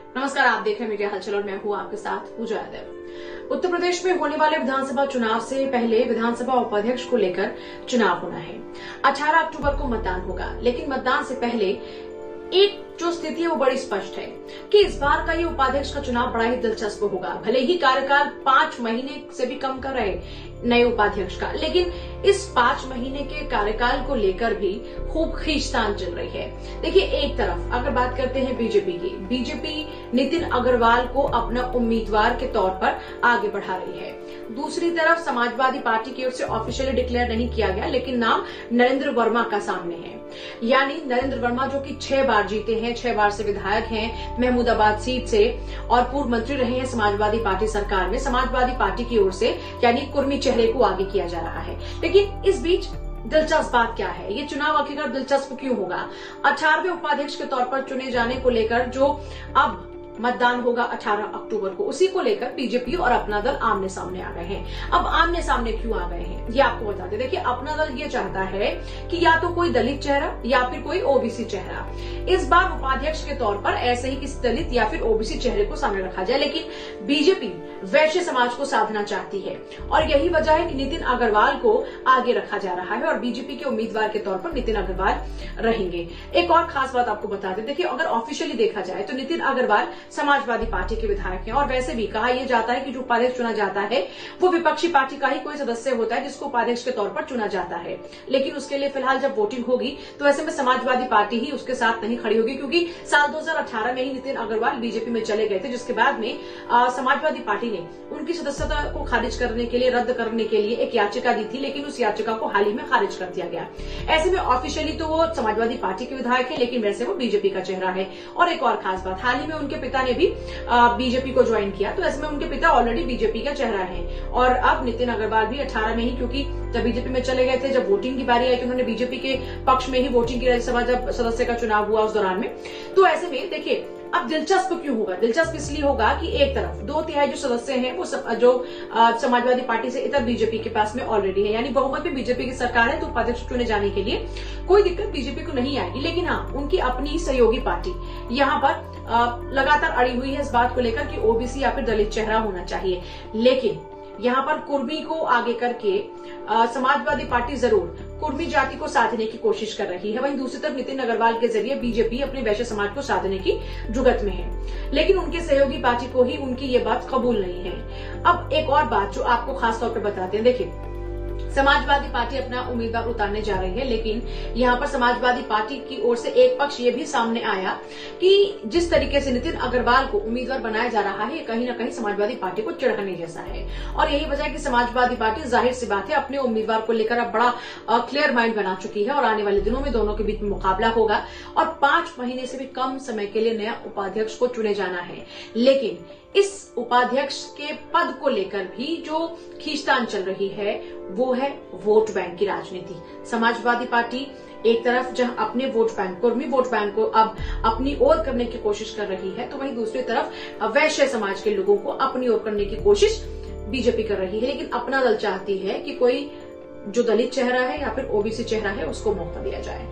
नमस्कार, आप देख रहे हैं मीडिया हलचल और मैं हूं आपके साथ पूजा यादव। उत्तर प्रदेश में होने वाले विधानसभा चुनाव से पहले विधानसभा उपाध्यक्ष को लेकर चुनाव होना है। 18 अक्टूबर को मतदान होगा, लेकिन मतदान से पहले एक जो स्थिति है वो बड़ी स्पष्ट है कि इस बार का ये उपाध्यक्ष का चुनाव बड़ा ही दिलचस्प होगा। भले ही कार्यकाल 5 महीने से भी कम का रहे नए उपाध्यक्ष का, लेकिन इस 5 महीने के कार्यकाल को लेकर भी खूब खींचतान चल रही है। देखिए, एक तरफ अगर बात करते हैं बीजेपी की, बीजेपी नितिन अग्रवाल को अपना उम्मीदवार के तौर पर आगे बढ़ा रही है। दूसरी तरफ समाजवादी पार्टी की ओर से ऑफिशियली डिक्लेयर नहीं किया गया, लेकिन नाम नरेंद्र वर्मा का सामने है। यानी नरेंद्र वर्मा जो कि 6 बार जीते हैं, 6 बार से विधायक हैं महमूदाबाद सीट से और पूर्व मंत्री रहे हैं समाजवादी पार्टी सरकार में। समाजवादी पार्टी की ओर से यानी कुर्मी चेहरे को आगे किया जा रहा है। लेकिन इस बीच दिलचस्प बात क्या है, ये चुनाव आखिरकार दिलचस्प क्यों होगा? 18वें उपाध्यक्ष के तौर पर चुने जाने को लेकर जो अब मतदान होगा 18 अक्टूबर को, उसी को लेकर बीजेपी और अपना दल आमने सामने आ गए हैं। अब आमने सामने क्यों आ गए हैं ये आपको बता दें। देखिए, अपना दल ये चाहता है कि या तो कोई दलित चेहरा या फिर कोई ओबीसी चेहरा इस बार उपाध्यक्ष के तौर पर ऐसे ही किसी दलित या फिर ओबीसी चेहरे को सामने रखा जाए। लेकिन बीजेपी वैश्य समाज को साधना चाहती है और यही वजह है कि नितिन अग्रवाल को आगे रखा जा रहा है और बीजेपी के उम्मीदवार के तौर पर नितिन अग्रवाल रहेंगे। एक और खास बात आपको बता दें, देखिए अगर ऑफिशियली देखा जाए तो नितिन अग्रवाल समाजवादी पार्टी के विधायक हैं और वैसे भी कहा यह जाता है कि जो उपाध्यक्ष चुना जाता है वो विपक्षी पार्टी का ही कोई सदस्य होता है जिसको उपाध्यक्ष के तौर पर चुना जाता है। लेकिन उसके लिए फिलहाल जब वोटिंग होगी तो ऐसे में समाजवादी पार्टी ही उसके साथ नहीं खड़ी होगी, क्योंकि साल 2018 में ही नितिन अग्रवाल बीजेपी में चले गए थे, जिसके बाद में समाजवादी पार्टी ने उनकी सदस्यता को खारिज करने के लिए, रद्द करने के लिए एक याचिका दी थी, लेकिन उस याचिका को हाल ही में खारिज कर दिया गया। ऐसे में ऑफिशियली तो वो समाजवादी पार्टी के विधायक है, लेकिन वैसे वो बीजेपी का चेहरा है। और एक और खास बात, हाल ही में उनके पिता ने भी बीजेपी को ज्वाइन किया, तो ऐसे में उनके पिता ऑलरेडी बीजेपी का चेहरा है। और अब नितिन अग्रवाल भी 18 में ही, क्योंकि जब बीजेपी में चले गए थे, जब वोटिंग की बारी आई तो उन्होंने बीजेपी के पक्ष में ही वोटिंग की, राज्यसभा जब सदस्य का चुनाव हुआ उस दौरान में। तो ऐसे में देखिए, अब दिलचस्प क्यों होगा? दिलचस्प इसलिए होगा कि एक तरफ 2/3 जो सदस्य हैं वो जो समाजवादी पार्टी से इतर बीजेपी के पास में ऑलरेडी है, यानी बहुमत में बीजेपी की सरकार है, तो उपाध्यक्ष चुने जाने के लिए कोई दिक्कत बीजेपी को नहीं आएगी। लेकिन हाँ, उनकी अपनी ही सहयोगी पार्टी यहाँ पर लगातार अड़ी हुई है इस बात को लेकर कि ओबीसी या फिर दलित चेहरा होना चाहिए। लेकिन यहाँ पर कुर्मी को आगे करके समाजवादी पार्टी जरूर कुर्मी जाति को साधने की कोशिश कर रही है। वहीं दूसरी तरफ नितिन अग्रवाल के जरिए बीजेपी अपने वैश्य समाज को साधने की जुगत में है, लेकिन उनके सहयोगी पार्टी को ही उनकी ये बात कबूल नहीं है। अब एक और बात जो आपको खास तौर पर बताते हैं, देखिए समाजवादी पार्टी अपना उम्मीदवार उतारने जा रही है, लेकिन यहाँ पर समाजवादी पार्टी की ओर से एक पक्ष ये भी सामने आया कि जिस तरीके से नितिन अग्रवाल को उम्मीदवार बनाया जा रहा है, ये कहीं ना कहीं समाजवादी पार्टी को चिढ़ाने जैसा है। और यही वजह है कि समाजवादी पार्टी जाहिर सी बात है अपने उम्मीदवार को लेकर अब बड़ा क्लियर माइंड बना चुकी है और आने वाले दिनों में दोनों के बीच में मुकाबला होगा और 5 महीने से भी कम समय के लिए नया उपाध्यक्ष को चुने जाना है। लेकिन इस उपाध्यक्ष के पद को लेकर भी जो खींचतान चल रही है वो है वोट बैंक की राजनीति। समाजवादी पार्टी एक तरफ जहां अपने vote bank, Kurmi vote bank को अब अपनी ओर करने की कोशिश कर रही है, तो वहीं दूसरी तरफ वैश्य समाज के लोगों को अपनी ओर करने की कोशिश बीजेपी कर रही है। लेकिन अपना दल चाहती है कि कोई जो दलित चेहरा है या फिर ओबीसी चेहरा है उसको मौका दिया जाए।